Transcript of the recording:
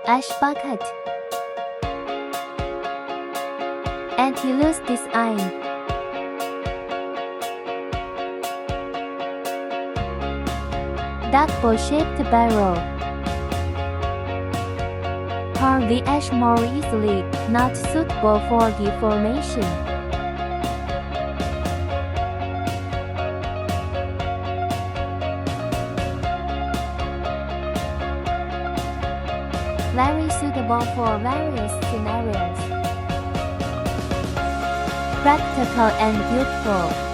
Ash Bucket. Anti-loose design. Duckbill-shaped barrel. Pour the ash more easily, not suitable for deformation. Very suitable for various scenarios. Practical and beautiful.